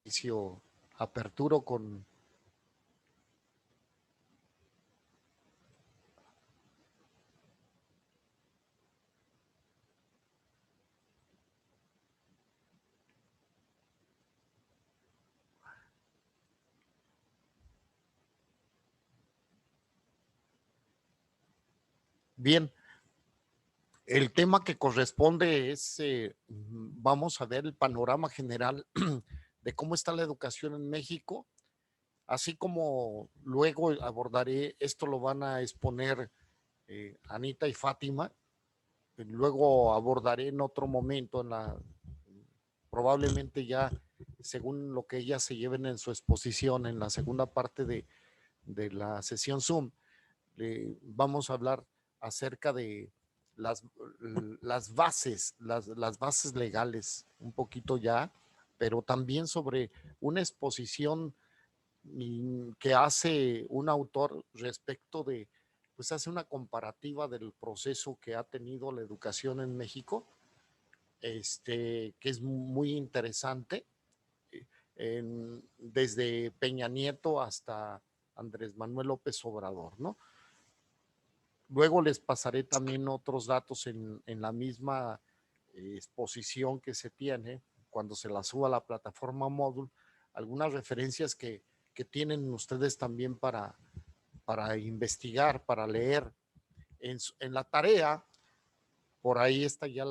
inicio, aperturo con... Bien, el tema que corresponde es, vamos a ver el panorama general de cómo está la educación en México, así como luego abordaré, esto lo van a exponer Anita y Fátima, luego abordaré en otro momento, probablemente ya según lo que ellas se lleven en su exposición en la segunda parte de la sesión Zoom, vamos a hablar acerca de las, las bases, las bases legales, un poquito ya, pero también sobre una exposición que hace un autor respecto de, pues hace una comparativa del proceso que ha tenido la educación en México, que es muy interesante, desde Peña Nieto hasta Andrés Manuel López Obrador, ¿no? Luego les pasaré también otros datos en la misma exposición que se tiene cuando se la suba a la plataforma Módul, algunas referencias que tienen ustedes también para investigar, para leer. En la tarea, por ahí está ya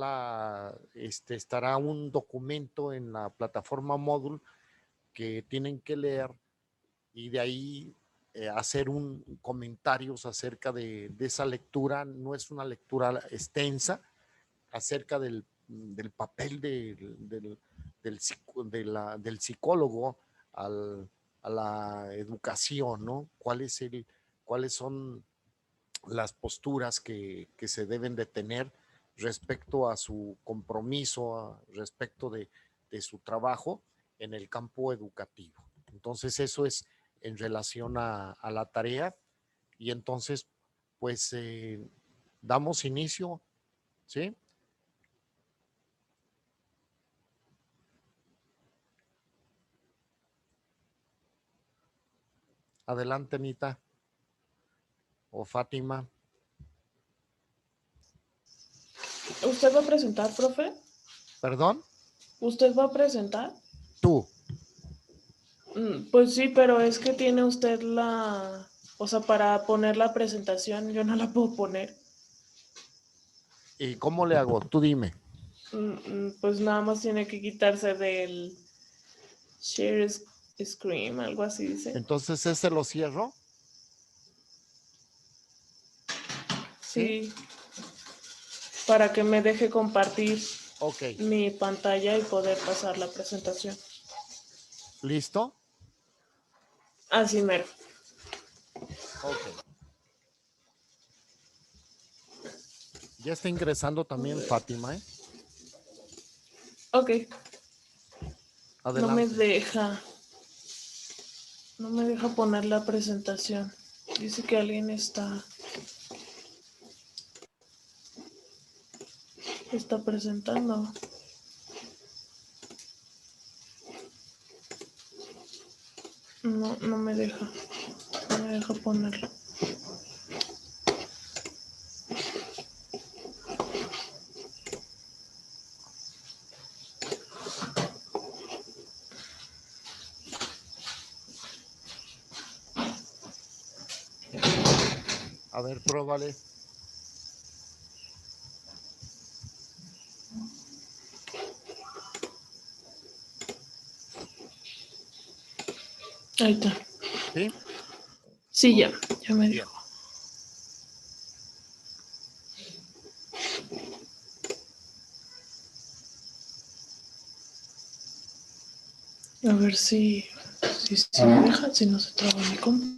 estará un documento en la plataforma Módul que tienen que leer y de ahí hacer comentarios acerca de esa lectura. No es una lectura extensa, acerca del papel del psicólogo a la educación, ¿no? ¿Cuáles son las posturas que se deben de tener respecto a su compromiso, respecto de su trabajo en el campo educativo? Entonces, eso es en relación a la tarea. Y entonces, pues, damos inicio, ¿sí? Adelante, Anita o Fátima. ¿Usted va a presentar, profe? ¿Perdón? ¿Usted va a presentar? Tú. Pues sí, pero es que tiene usted la... O sea, para poner la presentación yo no la puedo poner. ¿Y cómo le hago? Tú dime. Pues nada más tiene que quitarse del share screen, algo así dice. Entonces, ¿ese lo cierro? ¿Sí? Sí, para que me deje compartir Ok. mi pantalla y poder pasar la presentación. ¿Listo? Así mero. Ok. Ya está ingresando también Fátima, ¿eh? Ok, no me Adelante. deja. No me deja poner la presentación. Dice que alguien está presentando. No, no me deja. No me deja ponerlo. A ver, pruébale. Ahí está. ¿Sí? Sí, Ok. ya me Bien. dijo. A ver si me deja, si no se traba mi compu.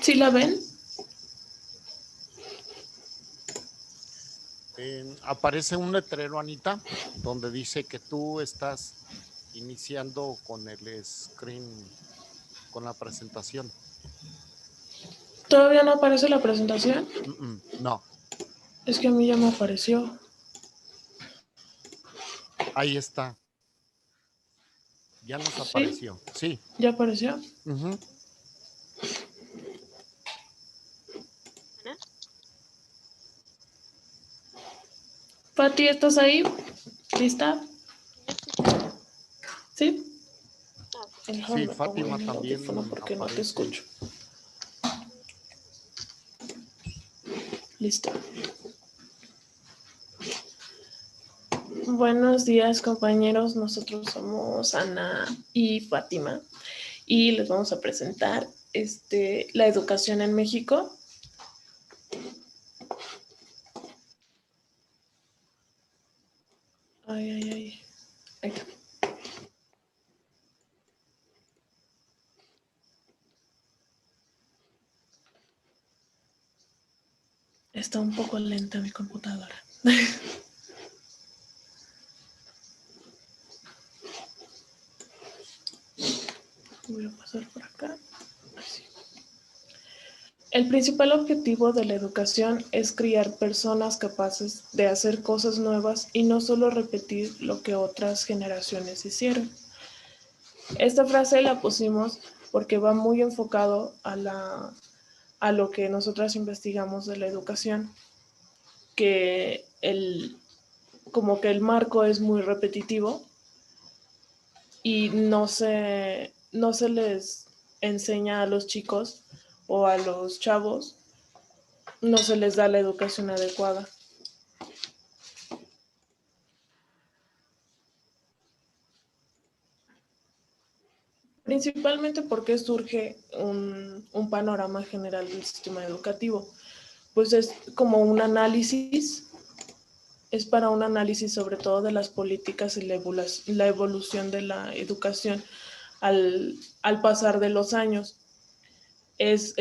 ¿Sí la ven? Aparece un letrero, Anita, donde dice que tú estás iniciando con el screen, con la presentación. ¿Todavía no aparece la presentación? No. Es que a mí ya me apareció. Ahí está. Ya nos apareció. Sí. ¿Ya apareció? Pati, ¿estás ahí? ¿Lista? ¿Sí? Sí, Me pongo Fátima bien el también audífono porque no te aparece. escucho. Listo. Buenos días, compañeros. Nosotros somos Ana y Fátima y les vamos a presentar la educación en México. Ay. Ahí está. Está un poco lenta mi computadora. Voy a pasar por acá. Así. El principal objetivo de la educación es criar personas capaces de hacer cosas nuevas y no solo repetir lo que otras generaciones hicieron. Esta frase la pusimos porque va muy enfocado a lo que nosotras investigamos de la educación, que como que el marco es muy repetitivo y no se les enseña a los chicos o a los chavos, no se les da la educación adecuada. Principalmente porque surge un panorama general del sistema educativo. Pues es como un análisis, es para un análisis sobre todo de las políticas y la evolución de la educación al pasar de los años. Es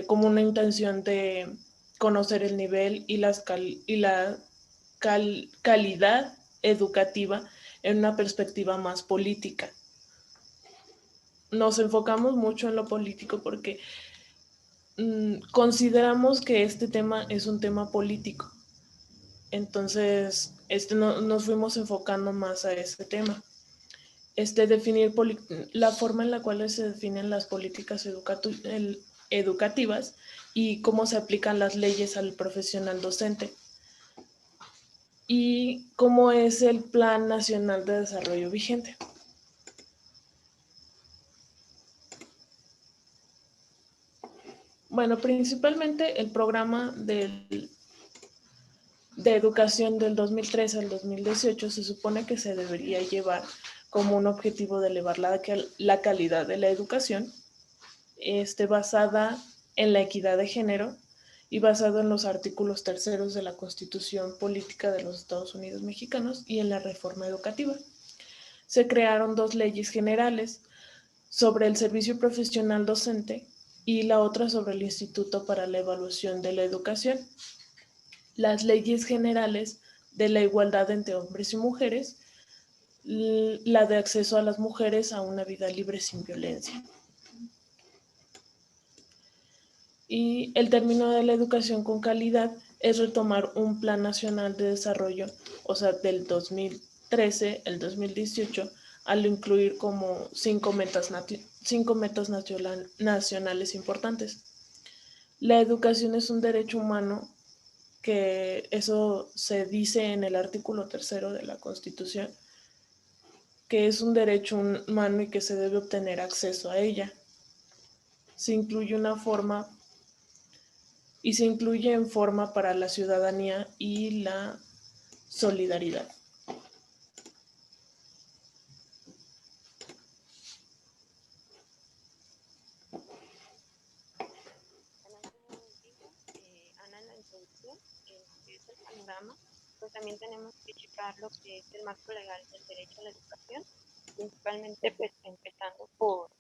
como una intención de conocer el nivel y la calidad educativa en una perspectiva más política. Nos enfocamos mucho en lo político porque consideramos que este tema es un tema político. Entonces, nos fuimos enfocando más a este tema. Definir la forma en la cual se definen las políticas educativas y cómo se aplican las leyes al profesional docente. Y cómo es el Plan Nacional de Desarrollo vigente. Bueno, principalmente el programa de educación del 2013 al 2018 se supone que se debería llevar como un objetivo de elevar la calidad de la educación, basada en la equidad de género y basado en los artículos terceros de la Constitución Política de los Estados Unidos Mexicanos y en la reforma educativa. Se crearon 2 leyes generales sobre el servicio profesional docente y la otra sobre el Instituto para la Evaluación de la Educación. Las leyes generales de la igualdad entre hombres y mujeres, la de acceso a las mujeres a una vida libre sin violencia. Y el término de la educación con calidad es retomar un plan nacional de desarrollo, o sea, del 2013 al 2018, al incluir como 5 metas nacionales importantes. La educación es un derecho humano, que eso se dice en el artículo 3 de la Constitución, que es un derecho humano y que se debe obtener acceso a ella. Se incluye en forma para la ciudadanía y la solidaridad. Ana, en la introducción, que es el panorama, pues también tenemos que checar lo que es el marco legal del derecho a la educación, principalmente pues empezando por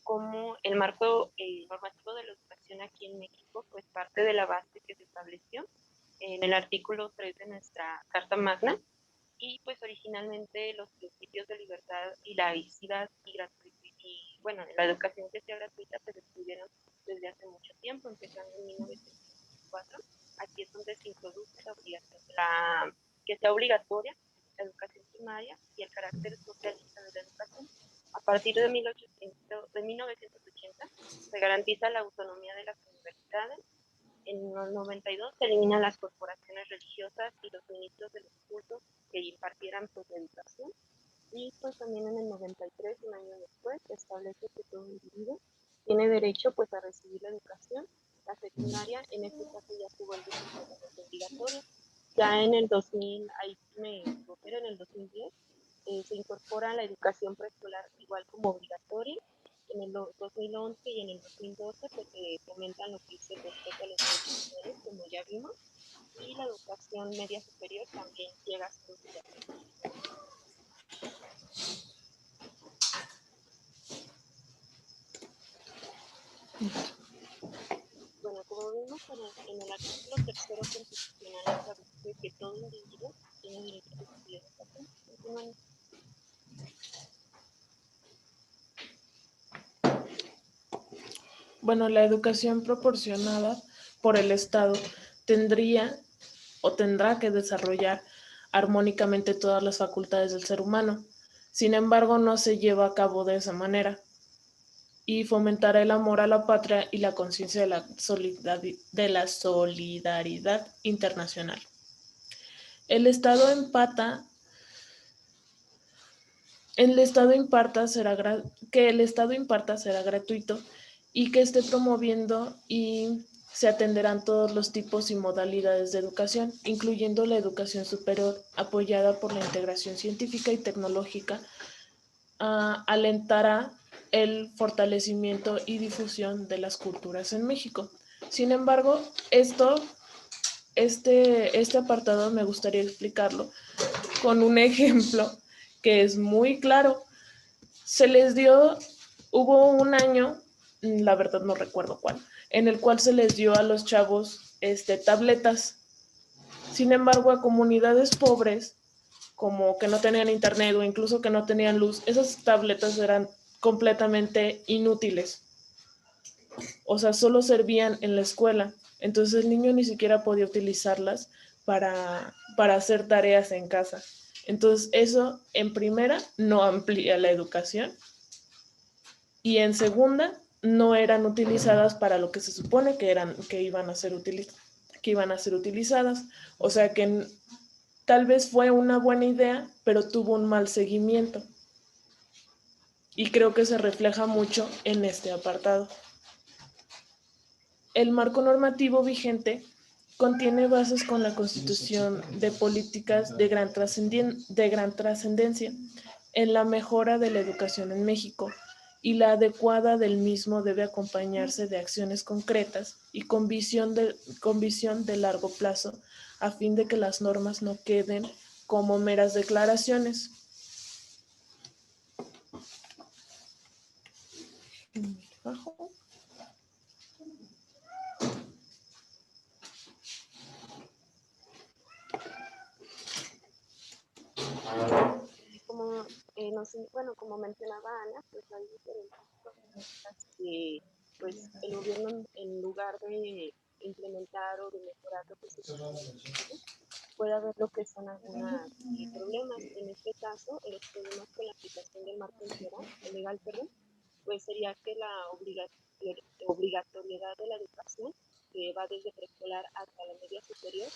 cómo el marco normativo de la educación aquí en México, pues parte de la base que se estableció en el artículo 3 de nuestra Carta Magna, y pues originalmente los principios de libertad y laicidad y bueno, la educación que sea gratuita pues estuvieron desde hace mucho tiempo, empezando en 1904. Aquí es donde se introduce que sea obligatoria la educación primaria y el carácter socialista de la educación. A partir de 1980 se garantiza la autonomía de las universidades. En los 92 se eliminan las corporaciones religiosas y los ministros de los cultos que impartieran pues, la educación. Y pues también en el 93, un año después, se establece que todo individuo tiene derecho pues a recibir la educación. La secundaria en este caso ya se vuelve completamente obligatoria. Ya en el 2000, ahí me equivoqué, en el 2010 se incorpora la educación preescolar igual como obligatoria. En el 2011 y en el 2012 pues se fomentan lo que es el respeto a los derechos humanos, como ya vimos, y la educación media superior también llega a ser obligatoria. Bueno, como vimos en el artículo 3 constitucional establece que todo individuo tiene derecho a recibir educación. Continuando. Bueno, la educación proporcionada por el Estado tendría o tendrá que desarrollar armónicamente todas las facultades del ser humano. Sin embargo, no se lleva a cabo de esa manera y fomentará el amor a la patria y la conciencia de la solidaridad internacional. El Estado que el Estado imparta será gratuito y que esté promoviendo y se atenderán todos los tipos y modalidades de educación, incluyendo la educación superior apoyada por la integración científica y tecnológica. Alentará el fortalecimiento y difusión de las culturas en México. Sin embargo, este apartado me gustaría explicarlo con un ejemplo que es muy claro. Hubo un año, la verdad no recuerdo cuál, en el cual se les dio a los chavos tabletas. Sin embargo, a comunidades pobres, como que no tenían internet o incluso que no tenían luz, esas tabletas eran completamente inútiles. O sea, solo servían en la escuela. Entonces el niño ni siquiera podía utilizarlas para hacer tareas en casa. Entonces eso, en primera, no amplía la educación y en segunda, no eran utilizadas para lo que se supone que iban a ser utilizadas. O sea que tal vez fue una buena idea, pero tuvo un mal seguimiento. Y creo que se refleja mucho en este apartado. El marco normativo vigente contiene bases con la Constitución de políticas de gran trascendencia en la mejora de la educación en México, y la adecuada del mismo debe acompañarse de acciones concretas y con visión de largo plazo, a fin de que las normas no queden como meras declaraciones. Como mencionaba Ana, pues hay diferentes propuestas que pues el gobierno en lugar de implementar o de mejorar lo que se puede haber lo que son algunos problemas. En este caso, los problemas con la aplicación del marco legal, pues sería que la obligatoriedad de la educación, que va desde preescolar hasta la media superior,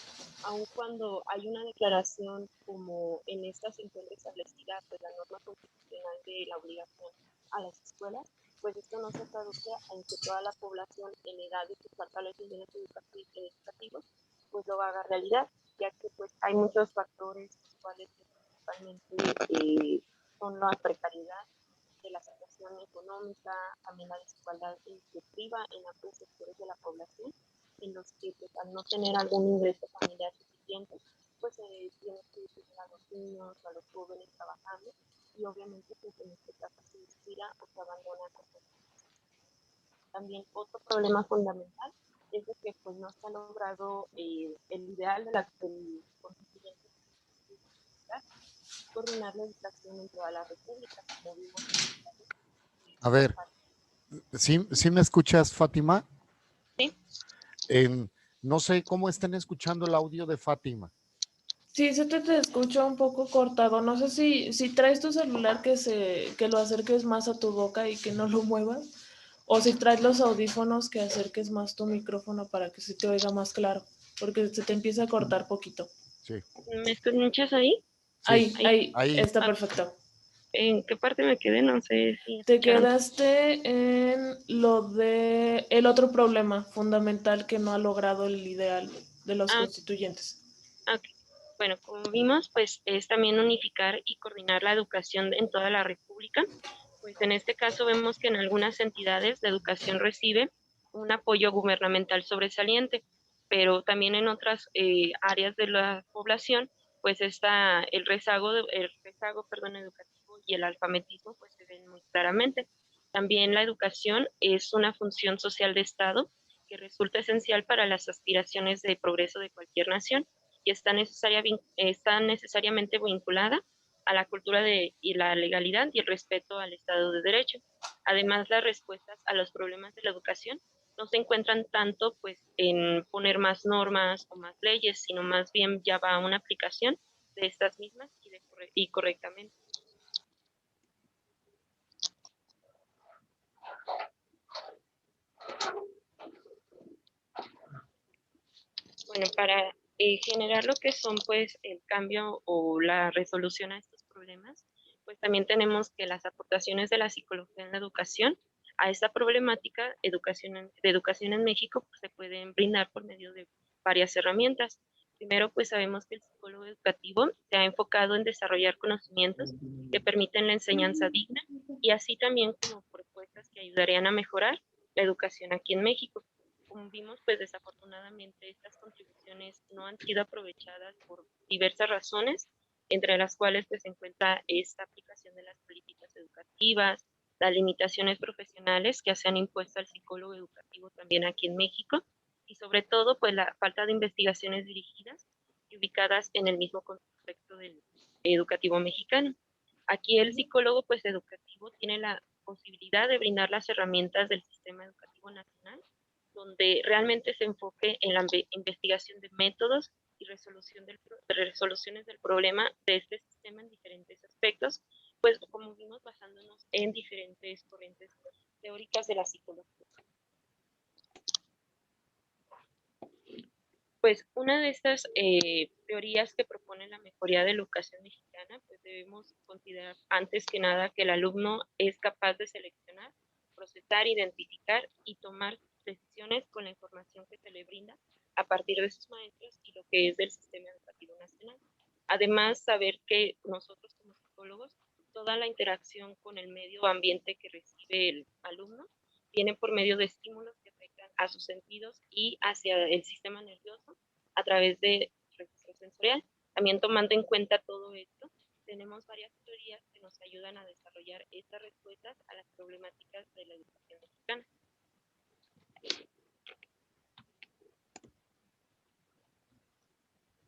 aun cuando hay una declaración como en esta se encuentra establecida pues, la norma constitucional de la obligación a las escuelas, pues esto no se traduce en que toda la población en edad de cursar los niveles educativos pues lo haga realidad, ya que pues hay muchos factores cuales principalmente son la precariedad de la situación económica, también la desigualdad que priva en amplios sectores de la población, en los que pues, al no tener algún ingreso familiar suficiente, pues se tiene que tener a los niños, a los jóvenes trabajando, y obviamente pues en este caso se inspira o se abandona cosas también otro problema fundamental es de que pues no se ha logrado el ideal del constituyente, coordinar la educación en toda la república, como vimos en el caso A ver, ¿sí me escuchas, Fátima? Sí. No sé cómo están escuchando el audio de Fátima. Sí, se te escucha un poco cortado. No sé si traes tu celular que lo acerques más a tu boca y que no lo muevas. O si traes los audífonos que acerques más tu micrófono para que se te oiga más claro. Porque se te empieza a cortar poquito. Sí. ¿Me escuchas ahí? Sí, Ahí ahí. está perfecto. ¿En qué parte me quedé? No sé si Te escucharon. quedaste en lo de el otro problema fundamental que no ha logrado el ideal de los constituyentes. Ok. Bueno, como vimos, pues es también unificar y coordinar la educación en toda la República. Pues en este caso vemos que en algunas entidades la educación recibe un apoyo gubernamental sobresaliente, pero también en otras áreas de la población, pues está el rezago, educativo y el alfabetismo, pues se ven muy claramente. También la educación es una función social de Estado que resulta esencial para las aspiraciones de progreso de cualquier nación y está necesariamente vinculada a la cultura y la legalidad y el respeto al Estado de Derecho. Además, las respuestas a los problemas de la educación no se encuentran tanto pues, en poner más normas o más leyes, sino más bien ya va a una aplicación de estas mismas y correctamente. Bueno, para generar lo que son pues el cambio o la resolución a estos problemas, pues también tenemos que las aportaciones de la psicología en la educación a esta problemática de educación en México pues, se pueden brindar por medio de varias herramientas. Primero, pues sabemos que el psicólogo educativo se ha enfocado en desarrollar conocimientos que permiten la enseñanza digna y así también como propuestas que ayudarían a mejorar la educación aquí en México. Como vimos, pues desafortunadamente estas contribuciones no han sido aprovechadas por diversas razones, entre las cuales pues, se encuentra esta aplicación de las políticas educativas, las limitaciones profesionales que se han impuesto al psicólogo educativo también aquí en México, y sobre todo pues la falta de investigaciones dirigidas y ubicadas en el mismo contexto del educativo mexicano. Aquí el psicólogo pues educativo tiene la posibilidad de brindar las herramientas del sistema educativo nacional donde realmente se enfoque en la investigación de métodos y resoluciones del problema de este sistema en diferentes aspectos, pues como vimos basándonos en diferentes corrientes teóricas de la psicología. Pues una de estas teorías que propone la mejoría de la educación mexicana, pues debemos considerar antes que nada que el alumno es capaz de seleccionar, procesar, identificar y tomar decisiones con la información que se le brinda a partir de sus maestros y lo que es del sistema educativo nacional. Además, saber que nosotros como psicólogos, toda la interacción con el medio ambiente que recibe el alumno viene por medio de estímulos que afectan a sus sentidos y hacia el sistema nervioso a través de registro sensorial. También tomando en cuenta todo esto, tenemos varias teorías que nos ayudan a desarrollar estas respuestas a las problemáticas de la educación mexicana.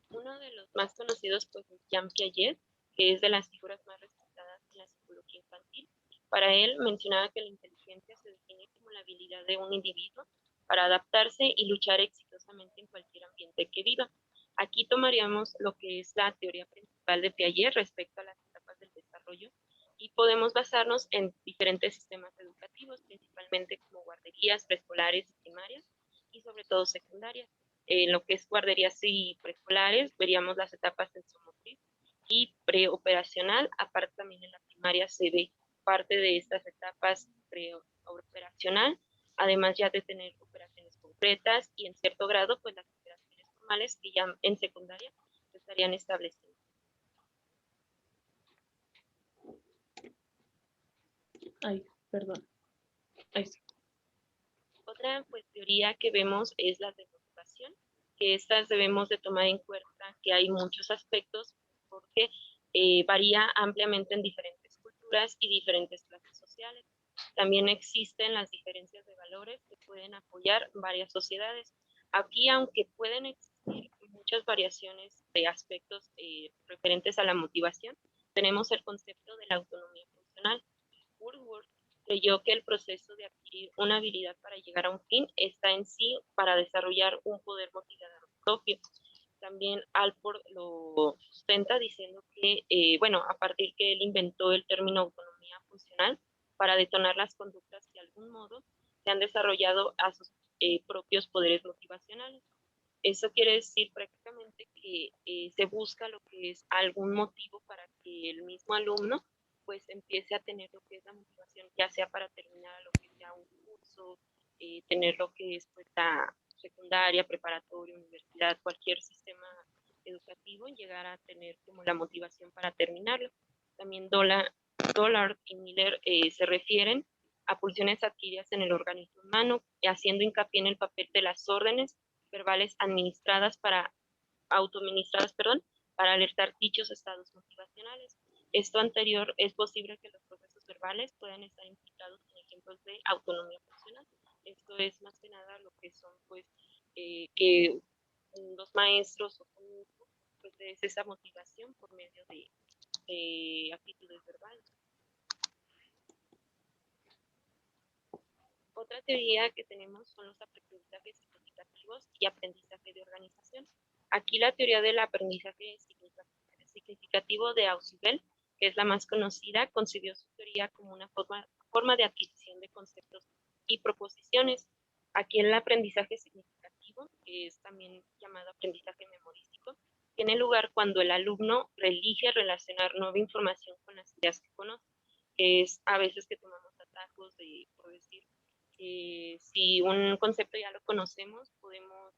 Uno de los más conocidos pues, es Jean Piaget, que es de las figuras más respetadas en la psicología infantil. Para él mencionaba que la inteligencia se define como la habilidad de un individuo para adaptarse y luchar exitosamente en cualquier ambiente que viva. Aquí tomaríamos lo que es la teoría principal de Piaget respecto a las etapas del desarrollo y podemos basarnos en diferentes sistemas educativos, principalmente como guarderías, preescolares y primarias y sobre todo secundarias. En lo que es guarderías y preescolares, veríamos las etapas sensomotriz y preoperacional. Aparte también en la primaria se ve parte de estas etapas preoperacional, además ya de tener operaciones concretas y en cierto grado, pues las operaciones formales que ya en secundaria estarían establecidas. Ay, perdón. Ahí sí. Otra pues, teoría que vemos es la de motivación, que estas debemos de tomar en cuenta que hay muchos aspectos porque varía ampliamente en diferentes culturas y diferentes clases sociales. también existen las diferencias de valores que pueden apoyar varias sociedades. Aquí, aunque pueden existir muchas variaciones de aspectos referentes a la motivación, tenemos el concepto de la autonomía funcional. Woodward creyó que el proceso de adquirir una habilidad para llegar a un fin está en sí para desarrollar un poder motivador propio. También Alport lo sustenta diciendo que, a partir que él inventó el término autonomía funcional para detonar las conductas que de algún modo se han desarrollado a sus propios poderes motivacionales. Eso quiere decir prácticamente que se busca lo que es algún motivo para que el mismo alumno pues empiece a tener lo que es la motivación, ya sea para terminar lo que sea un curso, tener lo que es pues la secundaria, preparatoria, universidad, cualquier sistema educativo, llegar a tener como la motivación para terminarlo. También Dollard y Miller se refieren a pulsiones adquiridas en el organismo humano, haciendo hincapié en el papel de las órdenes verbales autoadministradas, para alertar dichos estados motivacionales. Esto anterior es posible que los procesos verbales puedan estar implicados en ejemplos de autonomía funcional. Esto es más que nada lo que son, pues, que los maestros o un grupo, pues, es esa motivación por medio de actitudes verbales. Otra teoría que tenemos son los aprendizajes significativos y aprendizaje de organización. Aquí la teoría del aprendizaje significativo de Ausubel, que es la más conocida, concibió su teoría como una forma de adquisición de conceptos y proposiciones. Aquí el aprendizaje significativo, que es también llamado aprendizaje memorístico, tiene lugar cuando el alumno elige relacionar nueva información con las ideas que conoce, que es a veces que tomamos atajos de, por decir, si un concepto ya lo conocemos, podemos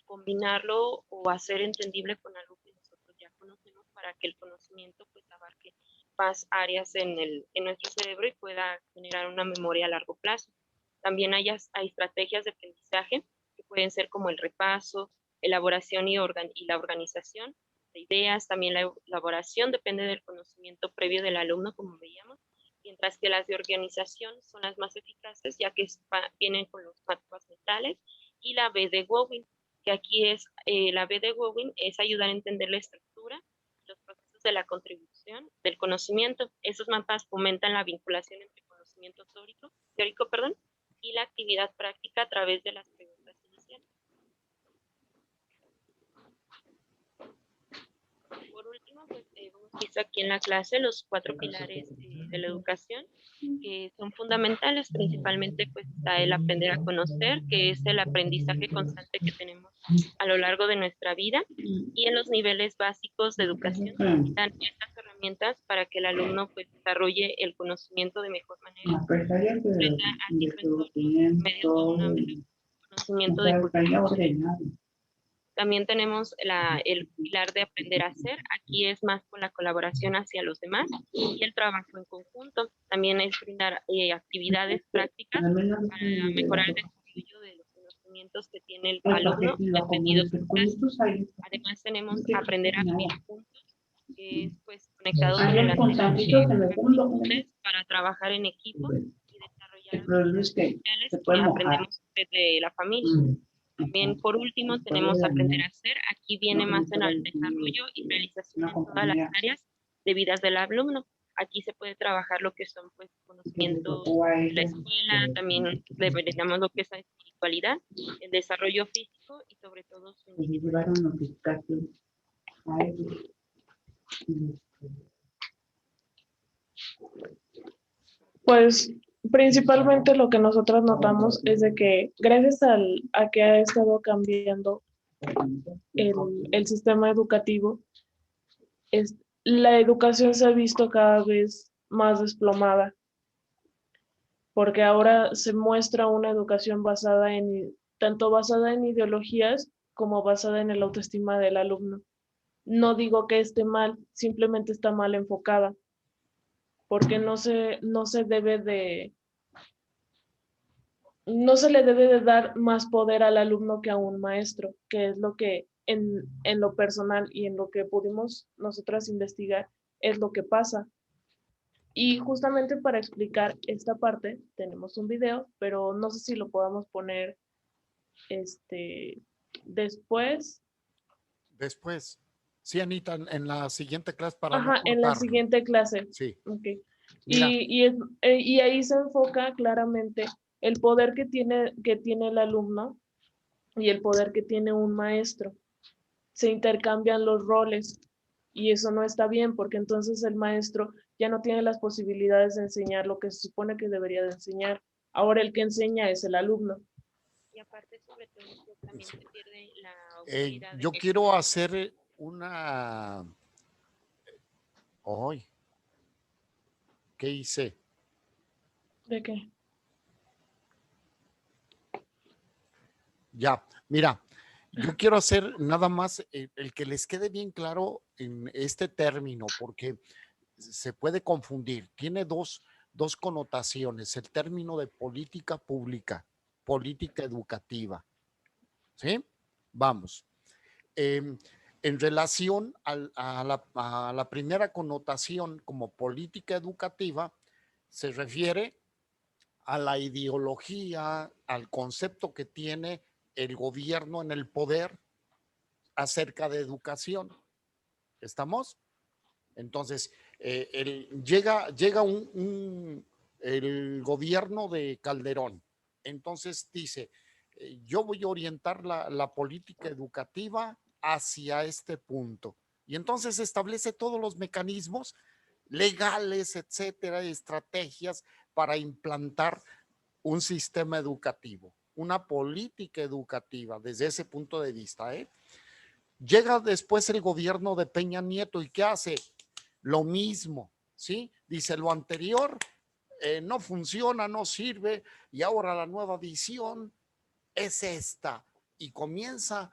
combinarlo o hacer entendible con algo que nosotros ya conocemos para que el conocimiento pues abarque más áreas en nuestro cerebro y pueda generar una memoria a largo plazo. También hay estrategias de aprendizaje que pueden ser como el repaso, elaboración y la organización de ideas. También la elaboración depende del conocimiento previo del alumno, como veíamos, mientras que las de organización son las más eficaces, ya que vienen con los mapas mentales, y la B de Wowin, que aquí es, la B de Wowin es ayudar a entender la estructura, los procesos de la contribución, del conocimiento. Esos mapas fomentan la vinculación entre conocimiento teórico, y la actividad práctica a través de las preguntas iniciales. Por último, pues hemos visto aquí en la clase los 4 pilares de la educación, que son fundamentales. Principalmente pues está el aprender a conocer, que es el aprendizaje constante que tenemos a lo largo de nuestra vida, y en los niveles básicos de educación dan estas herramientas para que el alumno pues desarrolle el conocimiento de mejor manera, aprenda a diferenciar medios de un conocimiento de cultura. También tenemos el pilar de aprender a hacer. Aquí es más con la colaboración hacia los demás y el trabajo en conjunto. También es brindar actividades prácticas para mejorar el desarrollo de los conocimientos que tiene el alumno dependido de su clase. Además tenemos aprender a vivir juntos, que es pues conectado con el anterior, para trabajar en equipo y desarrollar habilidades sociales que aprendemos desde la familia. También, por último, tenemos aprender a hacer. Aquí viene más en el desarrollo y realización en todas las áreas de vidas del alumno. Aquí se puede trabajar lo que son pues conocimientos de la escuela, también deberíamos lo que es la espiritualidad, el desarrollo físico y sobre todo su individualidad. Pues principalmente lo que nosotros notamos es de que gracias a que ha estado cambiando el sistema educativo, la educación se ha visto cada vez más desplomada, porque ahora se muestra una educación tanto basada en ideologías como basada en el autoestima del alumno. No digo que esté mal, simplemente está mal enfocada, porque no se le debe de dar más poder al alumno que a un maestro, que es lo que en lo personal y en lo que pudimos nosotras investigar, es lo que pasa. Y justamente para explicar esta parte tenemos un video, pero no sé si lo podamos poner después. Después, sí, Anita, en la siguiente clase para no Ajá, en la cortarlo. siguiente clase. Sí, Ok. mira, Y ahí se enfoca claramente el poder que tiene el alumno y el poder que tiene un maestro. Se intercambian los roles y eso no está bien porque entonces el maestro ya no tiene las posibilidades de enseñar lo que se supone que debería de enseñar. Ahora el que enseña es el alumno. Y aparte, sobre todo, pues, también se pierde la autoridad yo de quiero hacer una... Hoy, ¿qué hice? ¿De qué? Ya, mira, yo quiero hacer nada más el que les quede bien claro en este término, porque se puede confundir. Tiene dos connotaciones, el término de política pública, política educativa. ¿Sí? Vamos. En relación a la primera connotación como política educativa, se refiere a la ideología, al concepto que tiene el gobierno en el poder acerca de educación. ¿Estamos? Entonces, llega el gobierno de Calderón. Entonces dice, yo voy a orientar la política educativa hacia este punto. Y entonces establece todos los mecanismos legales, etcétera, estrategias para implantar un sistema educativo, una política educativa desde ese punto de vista. Llega después el gobierno de Peña Nieto y ¿qué hace? Lo mismo, ¿sí? Dice lo anterior no funciona, no sirve y ahora la nueva visión es esta y comienza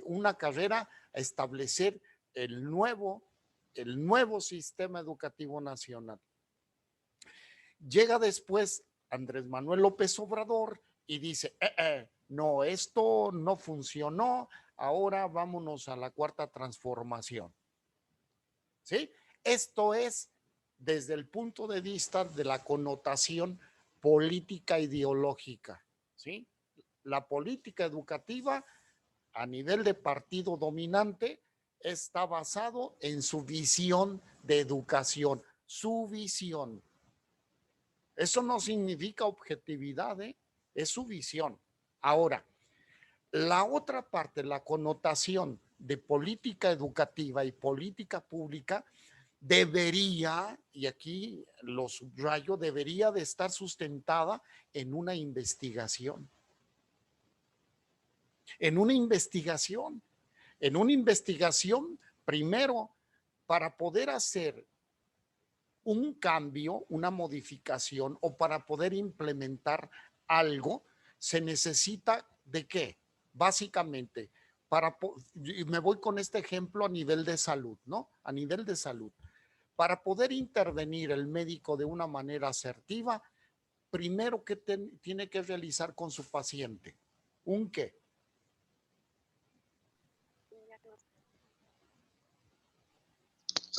una carrera a establecer el nuevo sistema educativo nacional. Llega después Andrés Manuel López Obrador y dice, no, esto no funcionó, ahora vámonos a la cuarta transformación. ¿Sí? Esto es desde el punto de vista de la connotación política ideológica. ¿Sí? La política educativa a nivel de partido dominante está basado en su visión de educación, su visión. Eso no significa objetividad, es su visión. Ahora, la otra parte, la connotación de política educativa y política pública debería, y aquí lo subrayo, debería de estar sustentada en una investigación. En una investigación. En una investigación, primero, para poder hacer un cambio, una modificación o para poder implementar algo, se necesita de qué? Básicamente, me voy con este ejemplo a nivel de salud, ¿no? A nivel de salud. Para poder intervenir el médico de una manera asertiva, primero, ¿qué tiene que realizar con su paciente? ¿Un qué?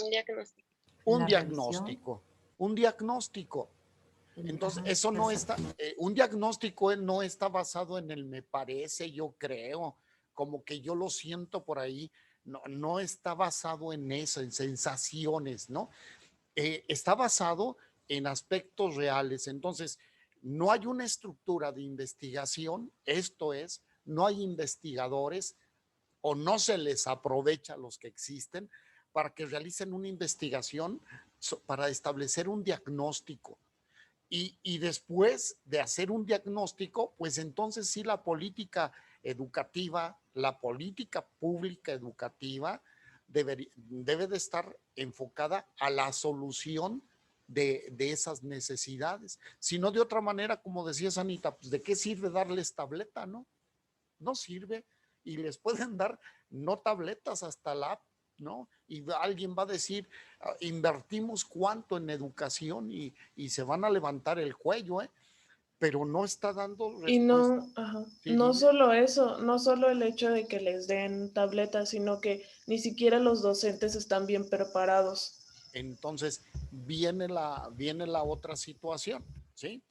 un diagnóstico. Un diagnóstico. Un diagnóstico. Entonces, eso no está, un diagnóstico no está basado en el me parece, yo creo, como que yo lo siento por ahí, no está basado en eso, en sensaciones, ¿no? Está basado en aspectos reales. Entonces, no hay una estructura de investigación, esto es, no hay investigadores o no se les aprovecha a los que existen para que realicen una investigación para establecer un diagnóstico. Y después de hacer un diagnóstico, pues entonces sí la política educativa, la política pública educativa debe de estar enfocada a la solución de esas necesidades. Si no, de otra manera, como decía Anita, pues ¿de qué sirve darles tableta, no? No sirve y les pueden dar no tabletas hasta la app, ¿no? Y alguien va a decir, invertimos cuánto en educación y se van a levantar el cuello, pero no está dando respuesta. Y no, ajá, Sí, no dime. solo eso, no solo el hecho de que les den tabletas, sino que ni siquiera los docentes están bien preparados. Entonces viene la otra situación, ¿sí?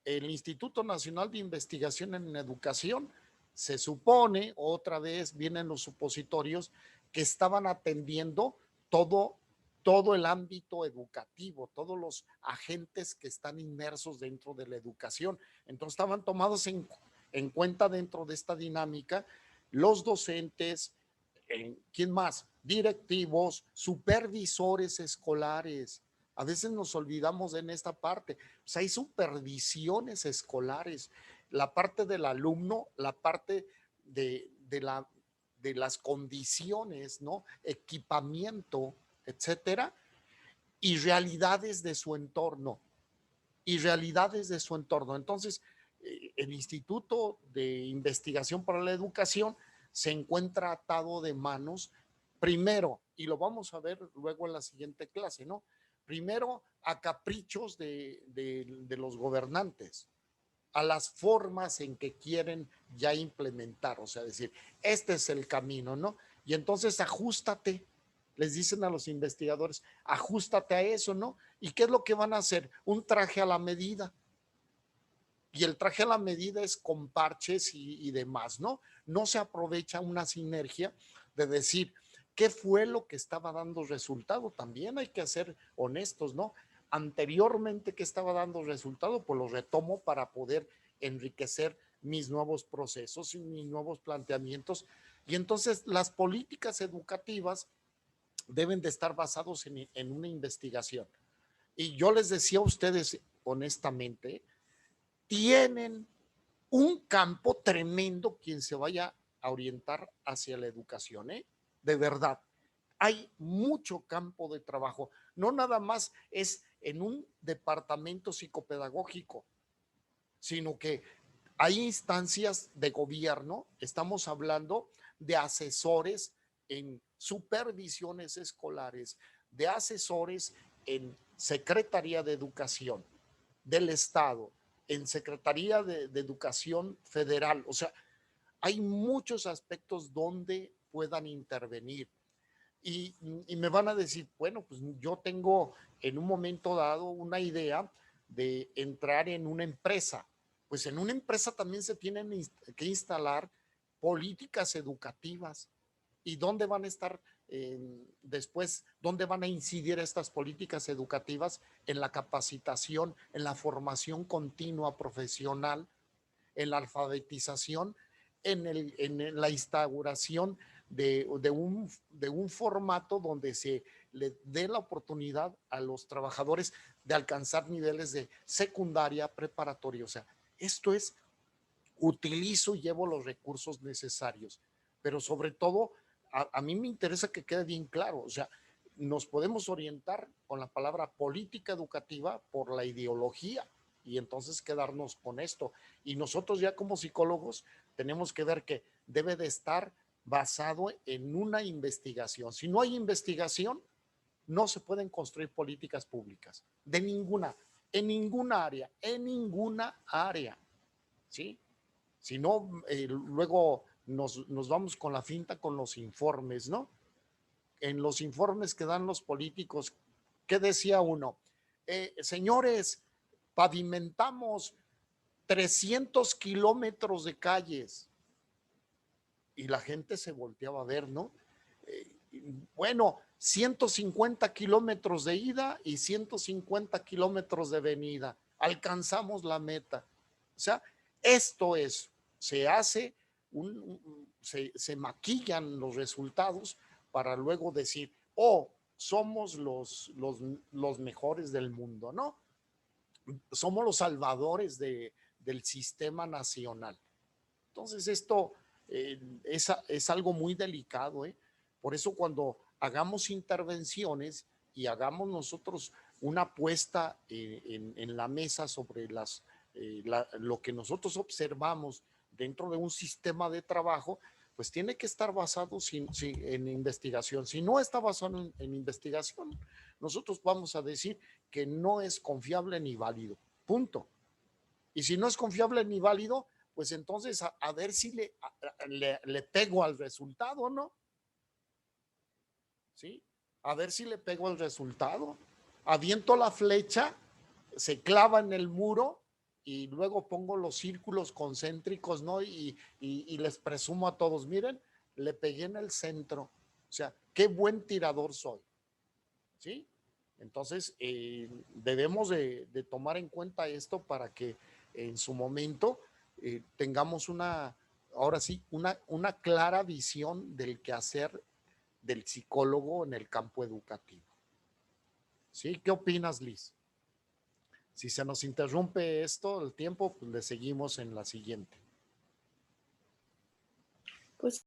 El Instituto Nacional de Investigación en Educación, se supone, otra vez vienen los supositorios, que estaban atendiendo todo el ámbito educativo, todos los agentes que están inmersos dentro de la educación. Entonces estaban tomados en cuenta dentro de esta dinámica los docentes, ¿quién más? Directivos, supervisores escolares. A veces nos olvidamos en esta parte. Pues hay supervisiones escolares, la parte del alumno, la parte de las condiciones, ¿no? Equipamiento, etcétera, y realidades de su entorno. Entonces, el Instituto de Investigación para la Educación se encuentra atado de manos, primero, y lo vamos a ver luego en la siguiente clase, ¿no? Primero, a caprichos de los gobernantes, a las formas en que quieren ya implementar, o sea, decir, este es el camino, ¿no? Y entonces ajustate, les dicen a los investigadores, ajustate a eso, ¿no? ¿Y qué es lo que van a hacer? Un traje a la medida. Y el traje a la medida es con parches y demás, ¿no? No se aprovecha una sinergia de decir, ¿qué fue lo que estaba dando resultado? También hay que ser honestos, ¿no? Anteriormente, ¿qué estaba dando resultado? Pues lo retomo para poder enriquecer mis nuevos procesos y mis nuevos planteamientos. Y entonces las políticas educativas deben de estar basados en una investigación. Y yo les decía a ustedes honestamente, tienen un campo tremendo quien se vaya a orientar hacia la educación, ¿eh? De verdad, hay mucho campo de trabajo. No nada más es en un departamento psicopedagógico, sino que hay instancias de gobierno, estamos hablando de asesores en supervisiones escolares, de asesores en Secretaría de Educación del Estado, en Secretaría de Educación Federal. O sea, hay muchos aspectos donde puedan intervenir. Y me van a decir, bueno, pues yo tengo en un momento dado una idea de entrar en una empresa. Pues en una empresa también se tienen que instalar políticas educativas. ¿Y dónde van a estar después? ¿Dónde van a incidir estas políticas educativas? En la capacitación, en la formación continua profesional, en la alfabetización, en la instauración de un formato donde se le dé la oportunidad a los trabajadores de alcanzar niveles de secundaria, preparatoria. O sea, esto es, utilizo y llevo los recursos necesarios, pero sobre todo, a mí me interesa que quede bien claro, o sea, nos podemos orientar con la palabra política educativa por la ideología y entonces quedarnos con esto. Y nosotros ya como psicólogos tenemos que ver que debe de estar basado en una investigación. Si no hay investigación, no se pueden construir políticas públicas de ninguna, en ninguna área, ¿sí? Si no, luego nos vamos con la finta con los informes, ¿no? En los informes que dan los políticos, ¿qué decía uno? Señores, pavimentamos 300 kilómetros de calles. Y la gente se volteaba a ver, ¿no? Bueno, 150 kilómetros de ida y 150 kilómetros de venida. Alcanzamos la meta. O sea, esto es, se hace, se maquillan los resultados para luego decir, oh, somos los mejores del mundo, ¿no? Somos los salvadores del sistema nacional. Entonces esto es algo muy delicado, ¿eh? Por eso cuando hagamos intervenciones y hagamos nosotros una apuesta en la mesa sobre lo que nosotros observamos dentro de un sistema de trabajo, pues tiene que estar basado en investigación. Si no está basado en investigación, nosotros vamos a decir que no es confiable ni válido. Punto. Y si no es confiable ni válido, pues entonces a ver si le pego al resultado, ¿no? ¿Sí? a ver si le pego el resultado. Aviento la flecha, se clava en el muro y luego pongo los círculos concéntricos, ¿no? Y les presumo a todos, miren, le pegué en el centro. O sea, qué buen tirador soy, ¿sí? Entonces, debemos de tomar en cuenta esto para que en su momento tengamos ahora sí, una clara visión del quehacer del psicólogo en el campo educativo. ¿Sí? ¿Qué opinas, Liz? Si se nos interrumpe esto, el tiempo, pues le seguimos en la siguiente.